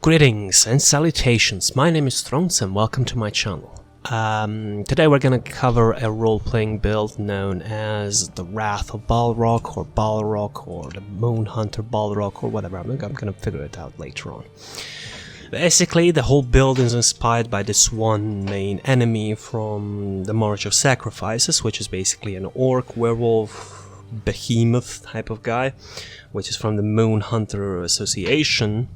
Greetings and salutations, my name is Thrones and welcome to my channel. Today we're gonna cover a role-playing build known as the Wrath of Balrog or Balrog or the Moon Hunter Balrog or whatever. I'm gonna figure it out later on. Basically, the whole build is inspired by this one main enemy from the March of Sacrifices, which is basically an orc, werewolf, behemoth type of guy, which is from the Moon Hunter Association.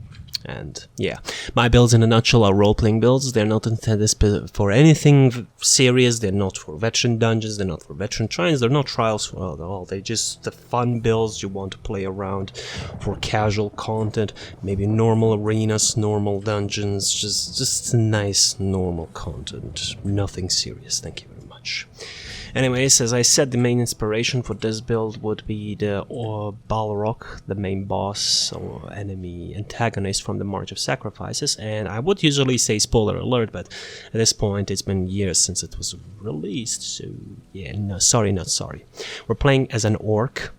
And yeah, my builds in a nutshell are role-playing builds. They're not intended for anything serious. They're not for veteran dungeons, they're not for veteran shrines, they're not trials for all. They're just the fun builds you want to play around for casual content, maybe normal arenas, normal dungeons, just nice normal content. Nothing serious, thank you very much. Anyways, as I said, the main inspiration for this build would be the Balrog, the main boss or enemy antagonist from the March of Sacrifices, and I would usually say spoiler alert, but at this point it's been years since it was released, so yeah, no, sorry, not sorry. We're playing as an orc,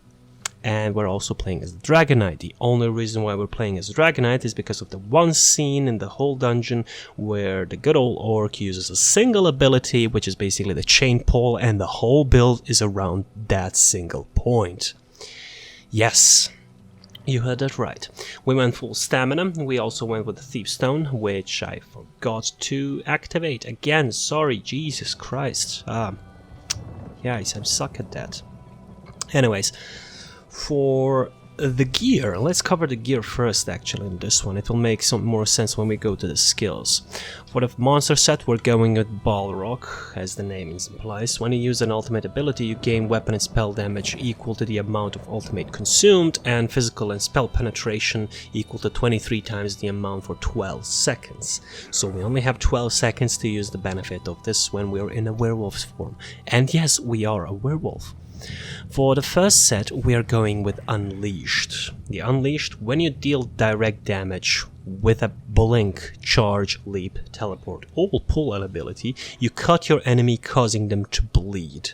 and we're also playing as Dragonknight. The only reason why we're playing as Dragonknight is because of the one scene in the whole dungeon where the good old orc uses a single ability, which is basically the chain pull, and the whole build is around that single point. Yes, you heard that right. We went full stamina. We also went with the Thief Stone, which I forgot to activate. Again, sorry, Jesus Christ. Yeah, I suck at that. Anyways, for the gear, let's cover the gear first actually in this one. It will make some more sense when we go to the skills. For the monster set, we're going with Balrog, as the name implies. When you use an ultimate ability, you gain weapon and spell damage equal to the amount of ultimate consumed, and physical and spell penetration equal to 23 times the amount for 12 seconds. So we only have 12 seconds to use the benefit of this when we're in a werewolf's form. And yes, we are a werewolf. For the first set, we are going with Unleashed. The Unleashed, when you deal direct damage with a blink, charge, leap, teleport, or pull ability, you cut your enemy, causing them to bleed.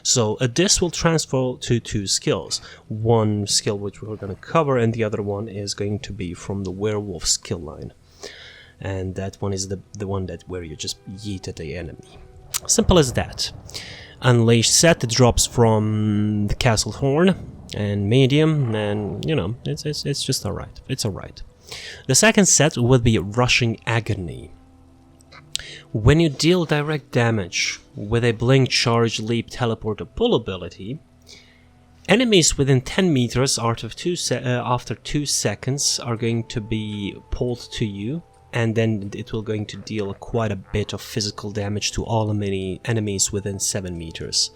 So this will transfer to two skills. One skill which we're going to cover, and the other one is going to be from the werewolf skill line. And that one is the one that where you just yeet at the enemy. Simple as that. Unleashed set drops from the Castle Horn and medium, and you know, it's just alright. It's alright. The second set would be Rushing Agony. When you deal direct damage with a blink, charge, leap, teleport, or pull ability, enemies within 10 meters after 2 seconds are going to be pulled to you, and then it will going to deal quite a bit of physical damage to all enemies within 7 meters.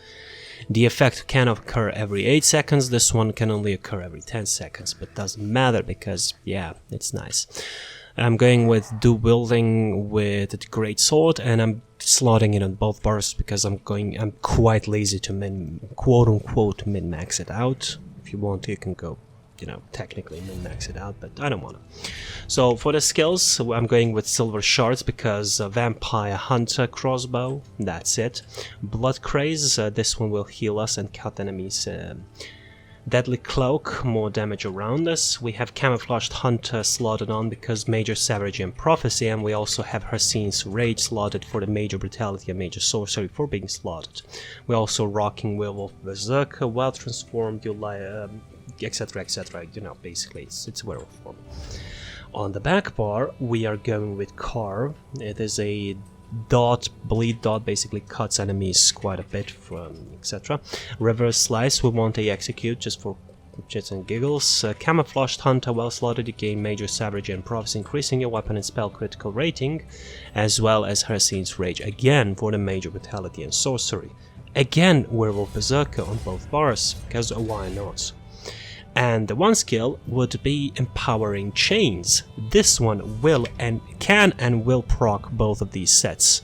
The effect can occur every 8 seconds, this one can only occur every 10 seconds, but doesn't matter because, yeah, it's nice. I'm going with dual wielding with the great sword, and I'm slotting it on both bars because I'm quite lazy to quote-unquote min-max it out. If you want to, you can go, you know, technically min-max it out, but I don't want to. So for the skills, I'm going with Silver Shards because Vampire Hunter Crossbow, that's it. Blood Craze, this one will heal us and cut enemies. Deadly Cloak, more damage around us. We have Camouflaged Hunter slotted on because Major Savagery and Prophecy, and we also have Hersine's Rage slotted for the Major Brutality and Major Sorcery for being slotted. We're also rocking Werewolf Berserker, Wild Transformed, etc, etc, you know, basically it's werewolf form. On the back bar, we are going with Carve. It is a bleed dot, basically cuts enemies quite a bit from etc. Reverse Slice, we want a Execute just for shits and giggles. Camouflaged Hunter, well slotted, you gain Major Savagery and Prophecy, increasing your weapon and spell critical rating, as well as Hersine's Rage, again for the Major Brutality and Sorcery. Again, Werewolf Berserker on both bars, because why not? And the one skill would be Empowering Chains. This one can and will proc both of these sets.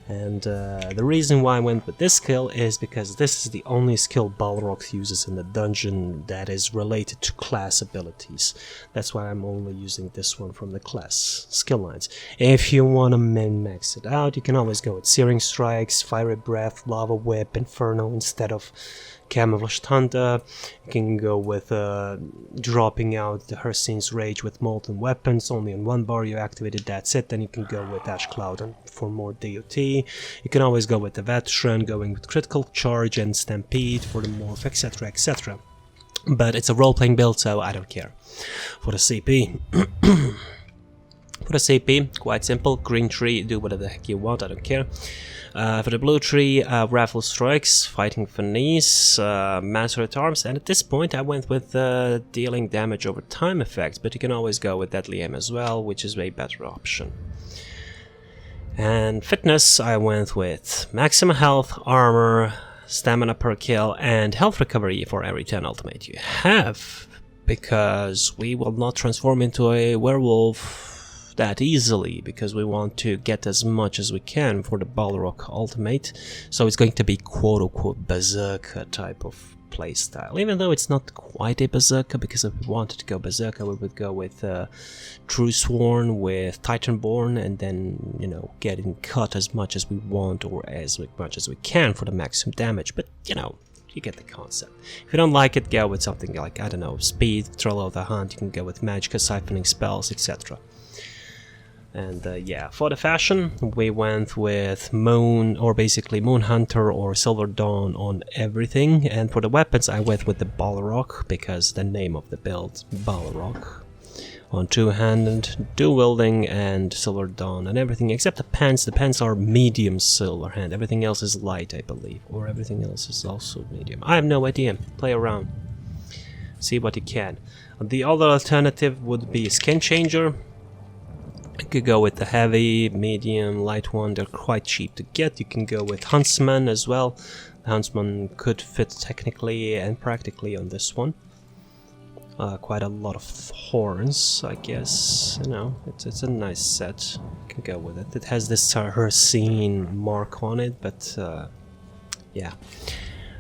And the reason why I went with this skill is because this is the only skill Balroghs uses in the dungeon that is related to class abilities. That's why I'm only using this one from the class skill lines. If you want to min-max it out, you can always go with Searing Strikes, Fiery Breath, Lava Whip, Inferno instead of Camouflaged Hunter. You can go with dropping out the Hersine's Rage with Molten Weapons, only on one bar you activate it, that's it. Then you can go with Ash Cloud for more DOT. You can always go with the Veteran, going with Critical Charge and Stampede for the morph, etc, etc. But it's a role-playing build, so I don't care. For the CP... For the CP, quite simple, green tree, do whatever the heck you want, I don't care. For the blue tree, Raffle Strikes, Fighting Finesse, Master at Arms, and at this point I went with dealing damage over time effect, but you can always go with Deadly Aim as well, which is a way better option. And fitness, I went with maximum health, armor, stamina per kill, and health recovery for every 10 ultimate you have, because we will not transform into a werewolf that easily, because we want to get as much as we can for the Balrog ultimate, so it's going to be quote-unquote berserker type of playstyle, even though it's not quite a berserker, because if we wanted to go berserker we would go with True Sworn with Titanborn, and then, you know, getting cut as much as we want or as much as we can for the maximum damage, but you know, you get the concept. If you don't like it, go with something like, I don't know, Speed, Trollo the Hunt, you can go with Magicka, Siphoning Spells, etc. And yeah, for the fashion, we went with Moon, or basically Moon Hunter or Silver Dawn on everything. And for the weapons, I went with the Balrog, because the name of the build, Balrog. On two-handed, dual-wielding, and Silver Dawn, and everything except the pants. The pants are medium silver hand, everything else is light, I believe. Or everything else is also medium. I have no idea, play around. See what you can. The other alternative would be Skin Changer. You could go with the heavy, medium, light one, they're quite cheap to get. You can go with Huntsman as well. The Huntsman could fit technically and practically on this one. Quite a lot of horns, I guess, you know, it's a nice set. You can go with it. It has this Hercene mark on it, but yeah.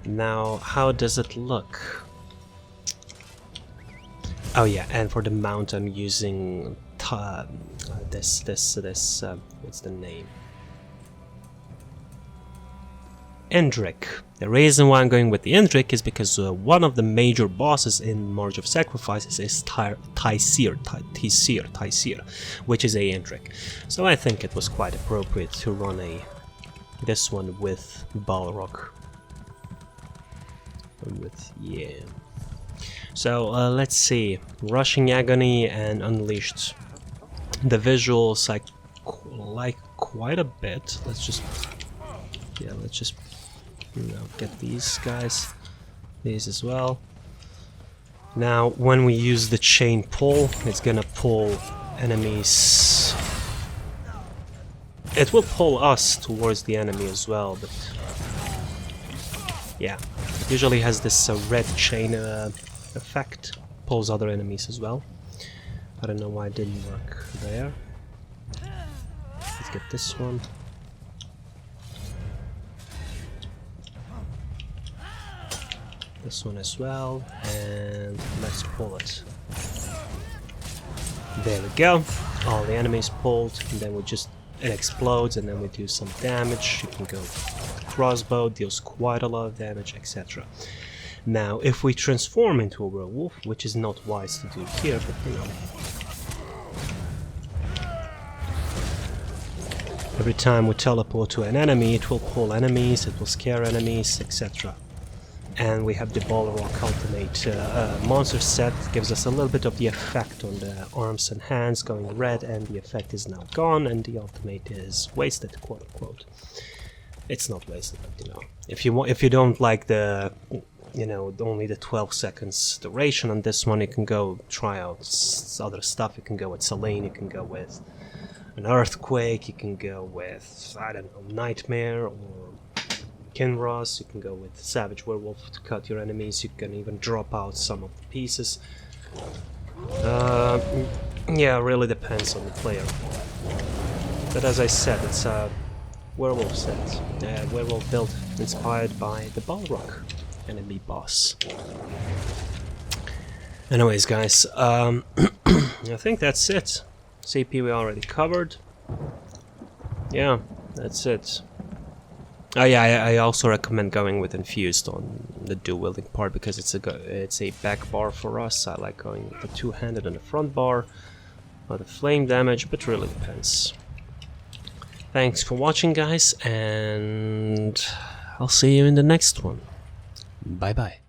Now, how does it look? Oh yeah, and for the mount I'm using this what's the name? Endrick. The reason why I'm going with the Endrick is because one of the major bosses in March of Sacrifices is Taisir, which is a Endrick. So I think it was quite appropriate to run this one with Balrog. Yeah. So let's see, Rushing Agony and Unleashed. The visuals I like quite a bit. Let's just you know, get these guys, these as well. Now when we use the chain pull, it's gonna pull enemies. It will pull us towards the enemy as well, but yeah, it usually has this red chain effect, pulls other enemies as well. I don't know why it didn't work there. Let's get this one. This one as well, and let's pull it. There we go. All the enemies pulled, and then it explodes, and then we do some damage. You can go crossbow, deals quite a lot of damage, etc. Now, if we transform into a werewolf, which is not wise to do here, but you know, every time we teleport to an enemy, it will pull enemies, it will scare enemies, etc. And we have the Balrog ultimate monster set, gives us a little bit of the effect on the arms and hands going red, and the effect is now gone, and the ultimate is wasted, quote unquote. It's not wasted, but you know, if you don't like the, you know, only the 12 seconds duration on this one, you can go try out other stuff. You can go with Selene, you can go with an Earthquake, you can go with, I don't know, Nightmare or Kinross, you can go with Savage Werewolf to cut your enemies, you can even drop out some of the pieces. Yeah, really depends on the player. But as I said, it's a werewolf set, a werewolf build inspired by the Balrog enemy boss. Anyways guys, I think that's it. CP we already covered. Yeah, that's it. Oh yeah, I also recommend going with infused on the dual wielding part because it's a back bar for us. I like going with the two-handed on the front bar, or the flame damage, but really depends. Thanks for watching, guys, and I'll see you in the next one. Bye bye.